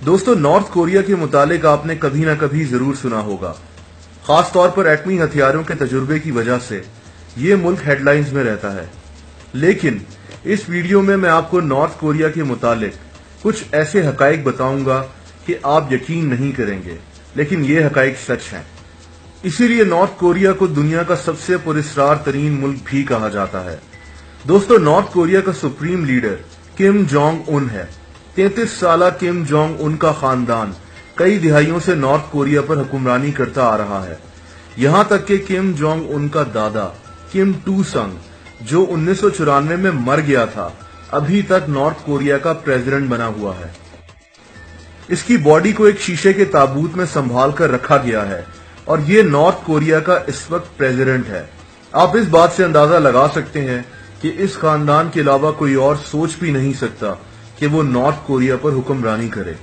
दोस्तों, north Korea के मुतालिक आपने कभी ना कभी जरूर सुना होगा। खास तौर पर एटमी हथियारों के तजुर्बे की वजह से ये मुल्क हेडलाइंस में रहता है। लेकिन इस वीडियो में मैं आपको नॉर्थ कोरिया के मुतालिक कुछ ऐसे हकाइक बताऊंगा कि आप यकीन नहीं करेंगे, लेकिन ये हकाइक सच हैं। इसीलिए नॉर्थ कोरिया को दुनिया का सबसे पुरस्कार तरीन मुल्क भी कहा जाता है। दोस्तों, नॉर्थ कोरिया का supreme leader Kim Jong Un है। 33 साला किम जोंग उन का खानदान कई दिहाइयों से नॉर्थ कोरिया पर हुक्मरानी करता आ रहा है। यहां तक कि किम जोंग उन का दादा किम टू संग, जो 1994 में मर गया था, अभी तक नॉर्थ कोरिया का प्रेसिडेंट बना हुआ है। इसकी बॉडी को एक शीशे के ताबूत में संभाल कर रखा गया है और ये नॉर्थ कोरिया का इस वक्त प्रेसिडेंट है। आप इस बात से अंदाजा लगा सकते हैं कि इस खानदान के अलावा कोई और सोच भी नहीं सकता कि वो नॉर्थ कोरिया पर हुक्मरानी करे।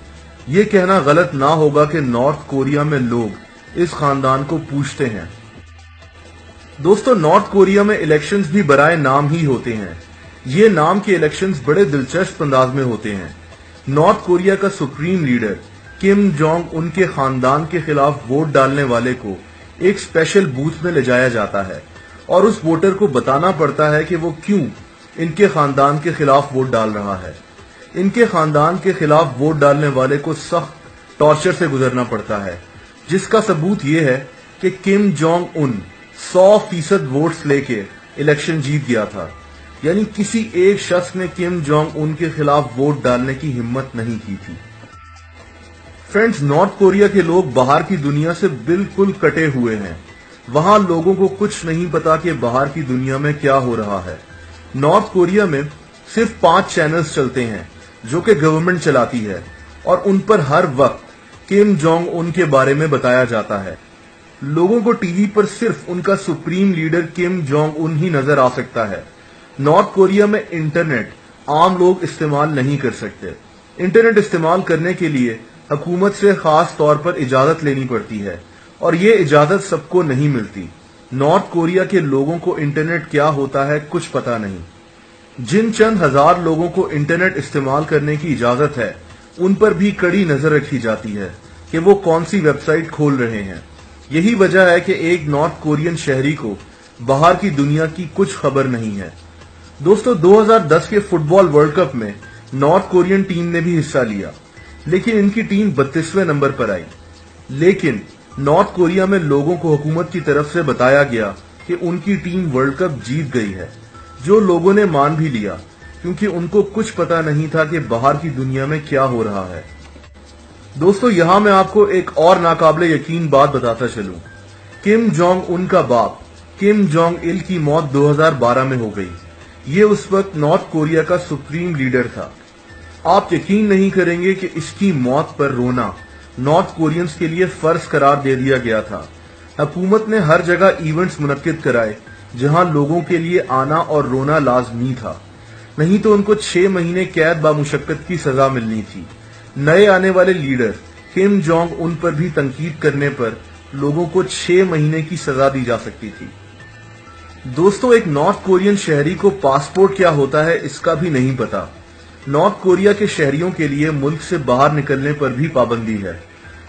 ये कहना गलत ना होगा कि नॉर्थ कोरिया में लोग इस खानदान को पूछते हैं। दोस्तों, नॉर्थ कोरिया में इलेक्शंस भी बराए नाम ही होते हैं। ये नाम के इलेक्शंस बड़े दिलचस्प अंदाज में होते हैं। नॉर्थ कोरिया का supreme leader Kim Jong Un के खानदान के खिलाफ वोट डालने वाले को एक स्पेशल बूथ में ले जाया जाता है और उस वोटर को बताना पड़ता है कि वो क्यों इनके खानदान के खिलाफ वोट डाल रहा है। इनके खानदान के खिलाफ वोट डालने वाले को सख्त टॉर्चर से गुजरना पड़ता है, जिसका सबूत ये है कि किम जोंग उन 100% वोट्स लेके इलेक्शन जीत गया था। यानी किसी एक शख्स ने किम जोंग उन के खिलाफ वोट डालने की हिम्मत नहीं की थी। फ्रेंड्स, नॉर्थ कोरिया के लोग बाहर की दुनिया से बिल्कुल कटे हुए हैं। वहां लोगों को कुछ नहीं पता कि बाहर की दुनिया में क्या हो रहा है। नॉर्थ कोरिया में सिर्फ 5 चैनल्स चलते हैं जो कि गवर्नमेंट चलाती है और उन पर हर वक्त किम जोंग उन के बारे में बताया जाता है। लोगों को टीवी पर सिर्फ उनका supreme leader Kim Jong Un ही नजर आ सकता है। नॉर्थ कोरिया में इंटरनेट आम लोग इस्तेमाल नहीं कर सकते। इंटरनेट इस्तेमाल करने के लिए हुकूमत से खास तौर पर इजाजत लेनी पड़ती है और ये इजाजत सबको नहीं मिलती। नॉर्थ कोरिया के लोगों को इंटरनेट क्या होता है कुछ पता नहीं। जिन चंद हजार लोगों को इंटरनेट इस्तेमाल करने की इजाजत है, उन पर भी कड़ी नजर रखी जाती है कि वो कौन सी वेबसाइट खोल रहे हैं। यही वजह है कि एक नॉर्थ कोरियन शहरी को बाहर की दुनिया की कुछ खबर नहीं है। दोस्तों, 2010 के फुटबॉल वर्ल्ड कप में नॉर्थ कोरियन टीम ने भी हिस्सा लिया, लेकिन इनकी टीम 32वें नंबर पर आई। लेकिन नॉर्थ कोरिया में लोगों को हुकूमत की तरफ से बताया गया कि उनकी टीम वर्ल्ड कप जीत गई है, जो लोगों ने मान भी लिया, क्योंकि उनको कुछ पता नहीं था कि बाहर की दुनिया में क्या हो रहा है। दोस्तों, यहां मैं आपको एक और नाकाबिले यकीन बात बताता चलूं। किम जोंग उन का बाप किम जोंग इल की मौत 2012 में हो गई। ये उस वक्त नॉर्थ कोरिया का सुप्रीम लीडर था। आप यकीन नहीं करेंगे कि इसकी मौत पर रोना नॉर्थ कोरियंस के लिए फर्ज करार दे दिया गया था। हुकूमत ने हर जगह इवेंट्स मुनक्किद कराए जहां लोगों के लिए आना और रोना लाजमी था, नहीं तो उनको 6 महीने कैद बामुशक्कत की सजा मिलनी थी। नए आने वाले लीडर किम जोंग उन पर भी तनकीद करने पर लोगों को 6 महीने की सजा दी जा सकती थी। दोस्तों, एक नॉर्थ कोरियन शहरी को पासपोर्ट क्या होता है इसका भी नहीं पता। नॉर्थ कोरिया के शहरियों के लिए मुल्क से बाहर निकलने पर भी पाबंदी है।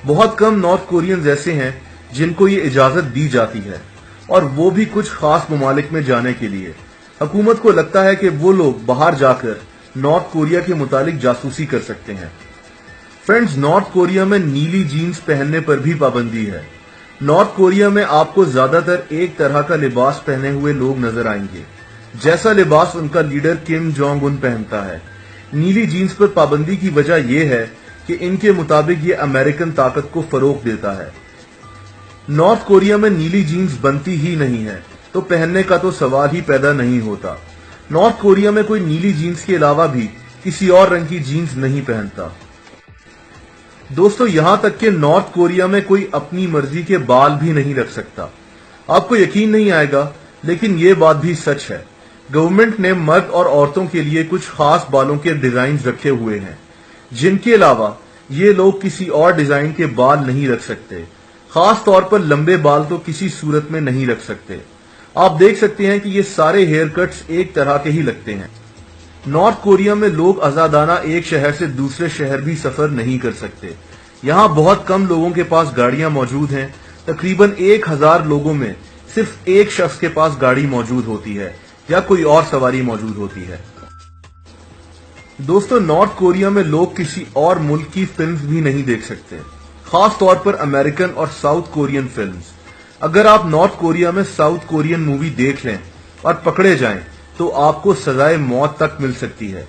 बहुत कम नॉर्थ कोरियंस ऐसे हैं जिनको ये इजाजत दी जाती है, और वो भी कुछ खास ममालिक में जाने के लिए। हुकूमत को लगता है कि वो लोग बाहर जाकर नॉर्थ कोरिया के मुतालिक जासूसी कर सकते हैं। फ्रेंड्स, नॉर्थ कोरिया में नीली जीन्स पहनने पर भी पाबंदी है। नॉर्थ कोरिया में आपको ज्यादातर एक तरह का लिबास पहने हुए लोग नजर आएंगे, जैसा लिबास उनका लीडर किम जोंग उन पहनता है। नीली जीन्स पर पाबंदी की वजह यह है कि इनके मुताबिक ये अमेरिकन ताकत को फरोग देता है। नॉर्थ कोरिया में नीली जीन्स बनती ही नहीं है, तो पहनने का तो सवाल ही पैदा नहीं होता। नॉर्थ कोरिया में कोई नीली जीन्स के अलावा भी किसी और रंग की जीन्स नहीं पहनता। दोस्तों, यहां तक कि नॉर्थ कोरिया में कोई अपनी मर्जी के बाल भी नहीं रख सकता। आपको यकीन नहीं आएगा, लेकिन ये बात भी सच है। गवर्नमेंट ने मर्द और औरतों के लिए कुछ खास बालों के डिजाइन रखे हुए हैं, जिनके अलावा ये लोग किसी और डिजाइन के बाल नहीं रख सकते। खास तौर पर लंबे बाल तो किसी सूरत में नहीं रख सकते। आप देख सकते हैं कि ये सारे हेयर कट्स एक तरह के ही लगते हैं। नॉर्थ कोरिया में लोग आजादाना एक शहर से दूसरे शहर भी सफर नहीं कर सकते। यहाँ बहुत कम लोगों के पास गाड़ियां मौजूद हैं। तकरीबन 1000 लोगों में सिर्फ एक शख्स के पास गाड़ी मौजूद होती है या कोई और सवारी मौजूद होती है। दोस्तों, नॉर्थ कोरिया में लोग किसी और मुल्क की फिल्म्स भी नहीं देख सकते, खास तौर पर अमेरिकन और साउथ कोरियन फिल्म्स। अगर आप नॉर्थ कोरिया में साउथ कोरियन मूवी देख लें और पकड़े जाएं तो आपको सजाए मौत तक मिल सकती है।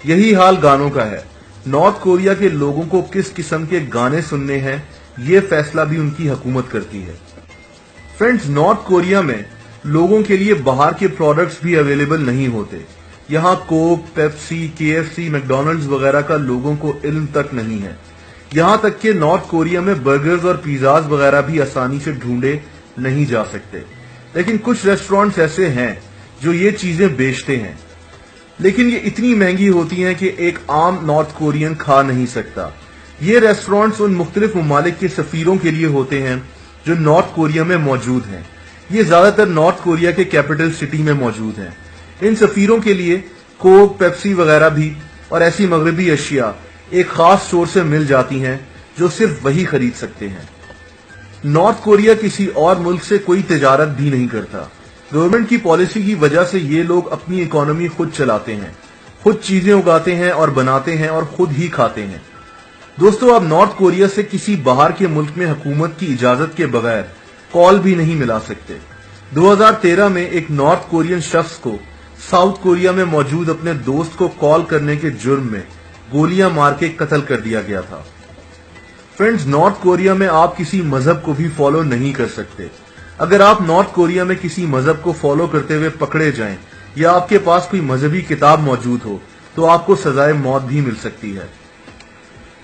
यही हाल गानों का है। नॉर्थ कोरिया के लोगों को किस किस्म के गाने सुनने हैं, ये फैसला भी उनकी हुकूमत करती है। फ्रेंड्स, नॉर्थ कोरिया में लोगों के लिए बाहर के प्रोडक्ट्स भी अवेलेबल नहीं होते। यहाँ कोक, पेप्सी, KFC, मैकडॉनल्ड्स वगैरह का लोगों को इल्म तक नहीं है। यहाँ तक कि नॉर्थ कोरिया में बर्गर्स और पिज्जाज वगैरह भी आसानी से ढूंढे नहीं जा सकते। लेकिन कुछ रेस्टोरेंट्स ऐसे हैं जो ये चीजें बेचते हैं, लेकिन ये इतनी महंगी होती हैं कि एक आम नॉर्थ कोरियन खा नहीं सकता। ये रेस्टोरेंट्स उन मुख्तलिफ ममालिक के सफीरों के लिए होते हैं जो नॉर्थ कोरिया में मौजूद हैं। ये ज्यादातर नॉर्थ कोरिया के कैपिटल सिटी में मौजूद हैं। इन सफीरों के लिए कोक, पेप्सी वगैरह भी और ऐसी मगरबी अशिया एक खास स्टोर से मिल जाती हैं जो सिर्फ वही खरीद सकते हैं। नॉर्थ कोरिया किसी और मुल्क से कोई तिजारत भी नहीं करता। गवर्नमेंट की पॉलिसी की वजह से ये लोग अपनी इकोनॉमी खुद चलाते हैं, खुद चीजें उगाते हैं और बनाते हैं और खुद ही खाते हैं। दोस्तों, आप नॉर्थ कोरिया से किसी बाहर के मुल्क में हुकूमत की इजाजत के बगैर कॉल भी नहीं मिला सकते। 2013 में एक नॉर्थ कोरियन शख्स को साउथ कोरिया में मौजूद अपने दोस्त को कॉल करने के जुर्म में गोलियां मार के कत्ल कर दिया गया था। फ्रेंड्स, नॉर्थ कोरिया में आप किसी मजहब को भी फॉलो नहीं कर सकते। अगर आप नॉर्थ कोरिया में किसी मजहब को फॉलो करते हुए पकड़े जाएं या आपके पास कोई मजहबी किताब मौजूद हो तो आपको सजाए मौत भी मिल सकती है।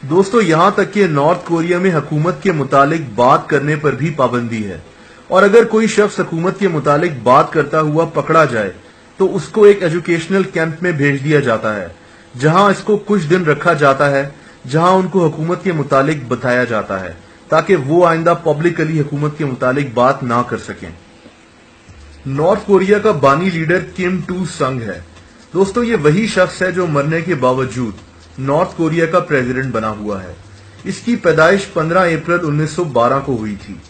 दोस्तों, यहां तक कि नॉर्थ कोरिया में हुकूमत के मुतालिक बात करने पर भी पाबंदी है, और अगर कोई शख्स हुकूमत के मुतालिक बात करता हुआ पकड़ा जाए तो उसको एक एजुकेशनल कैंप में भेज दिया जाता है, जहां इसको कुछ दिन रखा जाता है, जहां उनको हुकूमत के मुतालिक बताया जाता है ताकि वो आइंदा पब्लिकली हुकूमत के मुतालिक बात ना कर सकें। नॉर्थ कोरिया का बानी लीडर किम टू संग है। दोस्तों, ये वही शख्स है जो मरने के बावजूद नॉर्थ कोरिया का प्रेसिडेंट बना हुआ है। इसकी पैदाइश 15 अप्रैल 1912 को हुई थी।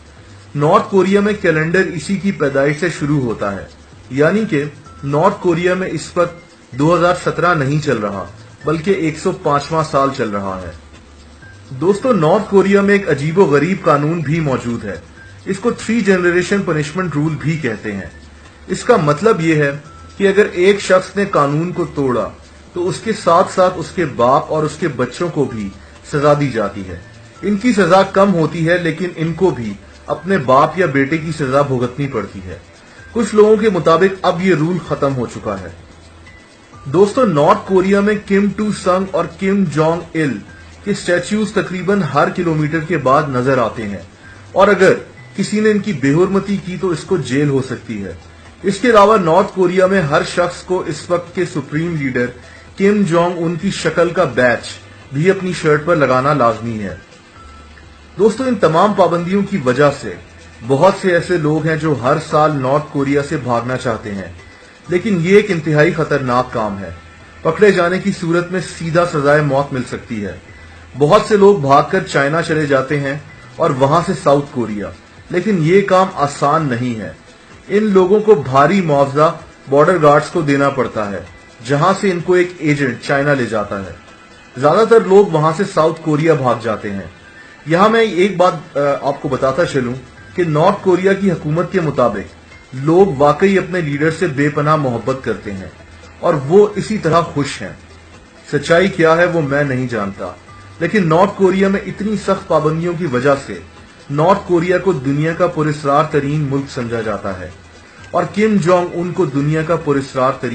नॉर्थ कोरिया में कैलेंडर इसी की पैदाइश से शुरू होता है, यानी कि नॉर्थ कोरिया में इस वक्त 2017 नहीं चल रहा बल्कि 105वां साल चल रहा है। दोस्तों, नॉर्थ कोरिया में एक अजीबो गरीब कानून भी मौजूद है। इसको 3 जनरेशन पनिशमेंट रूल भी कहते हैं। इसका मतलब यह है कि अगर एक शख्स ने कानून को तोड़ा तो उसके साथ साथ उसके बाप और उसके बच्चों को भी सजा दी जाती है। इनकी सजा कम होती है, लेकिन इनको भी अपने बाप या बेटे की सजा भुगतनी पड़ती है। कुछ लोगों के मुताबिक अब ये रूल खत्म हो चुका है। दोस्तों, नॉर्थ कोरिया में किम टू संग और किम जोंग इल के स्टैच्यूज तकरीबन हर किलोमीटर के बाद नजर आते हैं, और अगर किसी ने इनकी बेहुरमती की तो इसको जेल हो सकती है। इसके अलावा नॉर्थ कोरिया में हर शख्स को इस वक्त के supreme leader Kim Jong Un की शक्ल का बैच भी अपनी शर्ट पर लगाना लाजमी है। दोस्तों, इन तमाम पाबंदियों की वजह से बहुत से ऐसे लोग हैं जो हर साल नॉर्थ कोरिया से भागना चाहते हैं, लेकिन ये एक इंतहाई खतरनाक काम है। पकड़े जाने की सूरत में सीधा सजाए मौत मिल सकती है। बहुत से लोग भागकर चाइना चले जाते हैं और वहां से साउथ कोरिया, लेकिन ये काम आसान नहीं है। इन लोगों को भारी मुआवजा बॉर्डर गार्ड्स को देना पड़ता है, जहां से इनको एक एजेंट चाइना ले जाता है। ज्यादातर लोग वहां से साउथ कोरिया भाग जाते हैं। यहां मैं एक बात आपको बताता चलूं कि नॉर्थ कोरिया की हुकूमत के मुताबिक लोग वाकई अपने लीडर से बेपनाह मोहब्बत करते हैं और वो इसी तरह खुश हैं। सच्चाई क्या है वो मैं नहीं जानता, लेकिन नॉर्थ कोरिया में इतनी सख्त पाबंदियों की वजह से नॉर्थ कोरिया को दुनिया का पुरस्कार तरीन मुल्क समझा जाता है और किम जोंग उन को दुनिया का पुरस्कार तरीन